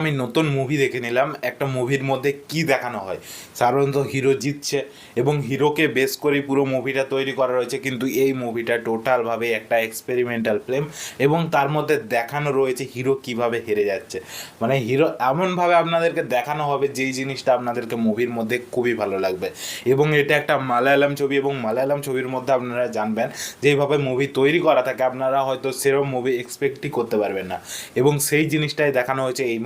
আমি নতুন মুভি দেখে নিলাম। একটা মুভির মধ্যে কি দেখানো হয়, সাধারণত হিরো জিতছে এবং হিরোকে বেস করেই পুরো মুভিটা তৈরি করা রয়েছে, কিন্তু এই মুভিটা টোটালভাবে একটা এক্সপেরিমেন্টাল ফিল্ম এবং তার মধ্যে দেখানো রয়েছে হিরো কিভাবে হেরে যাচ্ছে। মানে হিরো এমনভাবে আপনাদেরকে দেখানো হবে যেই জিনিসটা আপনাদেরকে মুভির মধ্যে খুবই ভালো লাগবে। এবং এটা একটা মালায়ালাম ছবি এবং মালায়ালাম ছবির মধ্যে আপনারা জানবেন যেইভাবে মুভি তৈরি করা থাকে আপনারা হয়তো সেরকম মুভি এক্সপেক্টই করতে পারবেন না, এবং সেই জিনিসটাই দেখানো হয়েছে এই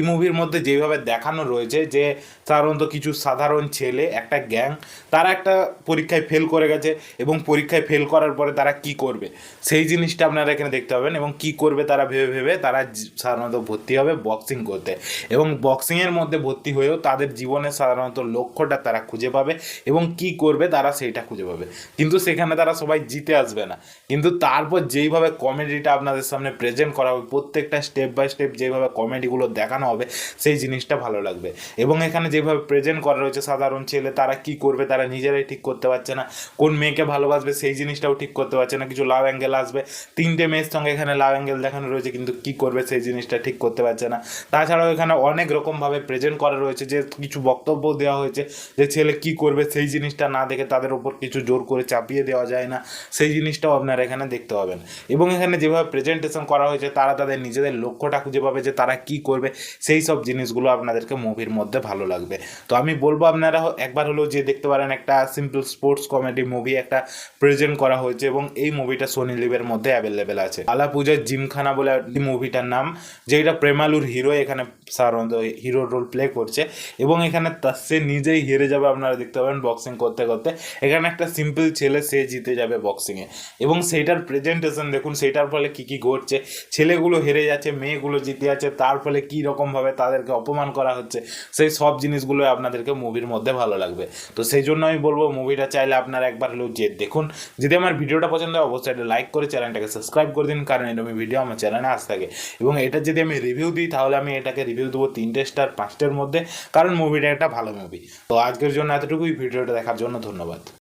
মুভির মধ্যে যেভাবে দেখানো রয়েছে যে সাধারণত কিছু সাধারণ ছেলে, একটা গ্যাং, তারা একটা পরীক্ষায় ফেল করে গেছে এবং পরীক্ষায় ফেল করার পরে তারা কি করবে সেই জিনিসটা আপনারা এখানে দেখতে পাবেন। এবং কি করবে তারা ভেবে ভেবে তারা সাধারণত ভর্তি হবে বক্সিং করতে, এবং বক্সিংয়ের মধ্যে ভর্তি হয়েও তাদের জীবনের সাধারণত লক্ষ্যটা তারা খুঁজে পাবে এবং কি করবে তারা সেইটা খুঁজে পাবে। কিন্তু সেখানে তারা সবাই জিতে আসবে না, কিন্তু তারপর যেইভাবে কমেডিটা আপনাদের সামনে প্রেজেন্ট করা হবে, প্রত্যেকটা স্টেপ বাই স্টেপ যেভাবে কমেডিগুলো দেখানো হবে সেই জিনিসটা ভালো লাগবে। এবং এখানে যেভাবে প্রেজেন্ট করা রয়েছে সাধারণ ছেলে তারা কি করবে তারা নিজেরাই ঠিক করতে পারছে না, কোন মেয়েকে ভালোবাসবে সেই জিনিসটাও ঠিক করতে পারছে না। কিছু লাভ অ্যাঙ্গেল আসবে, তিনটে মেয়ের সঙ্গে এখানে লাভ অ্যাঙ্গেল দেখানো রয়েছে, কিন্তু কি করবে সেই জিনিসটা ঠিক করতে পারছে না। তাছাড়াও এখানে অনেক রকমভাবে প্রেজেন্ট করা রয়েছে, যে কিছু বক্তব্য দেওয়া হয়েছে যে ছেলে কি করবে সেই জিনিসটা না দেখে তাদের ওপর কিছু জোর করে চাপিয়ে দেওয়া যায় না, সেই জিনিসটাও আপনারা এখানে দেখতে পাবেন। এবং এখানে যেভাবে প্রেজেন্টেশন করা হয়েছে তারা তাদের নিজেদের লক্ষ্যটা খুঁজে পাবে যে তারা কি করবে, সেই সব জিনিসগুলো আপনাদেরকে মুভির মধ্যে ভালো লাগবে। তো আমি বলবো আপনারা একবার হলেও যে দেখতে পারেন, একটা সিম্পল স্পোর্টস কমেডি মুভি একটা প্রেজেন্ট করা হয়েছে এবং এই মুভিটা সোনি লিভের মধ্যে অ্যাভেলেবেল আছে। আলা পূজার জিমখানা বলে মুভিটার নাম, যেটা প্রেমালুর হিরো এখানে সাধারণত হিরোর রোল প্লে করছে, এবং এখানে সে নিজেই হেরে যাবে আপনারা দেখতে পাবেন বক্সিং করতে করতে। এখানে একটা সিম্পল ছেলে সে জিতে যাবে বক্সিংয়ে, এবং সেইটার প্রেজেন্টেশন দেখুন, সেইটার ফলে কী কী ঘটছে, ছেলেগুলো হেরে যাচ্ছে, মেয়েগুলো জিতে যাচ্ছে, তার ফলে কী রকমভাবে তাদেরকে অপমান করা হচ্ছে, সেই সব জিনিসগুলো আপনাদেরকে মুভির মধ্যে ভালো লাগবে। তো সেই জন্য আমি বলবো মুভিটা চাইলে আপনারা একবার হলেও যে দেখুন। যদি আমার ভিডিওটা পছন্দ হয় অবশ্যই এটা লাইক করে চ্যানেলটাকে সাবস্ক্রাইব করে দিন, কারণ এরকম ভিডিও আমার চ্যানেলে আসতে থাকে। এবং এটা যদি আমি রিভিউ দিই তাহলে আমি এটাকে রিভিউ দেবো 3 স্টার 5টার মধ্যে, কারণ মুভিটা একটা ভালো মুভি। তো আজকের জন্য এতটুকুই, ভিডিওটা দেখার জন্য ধন্যবাদ।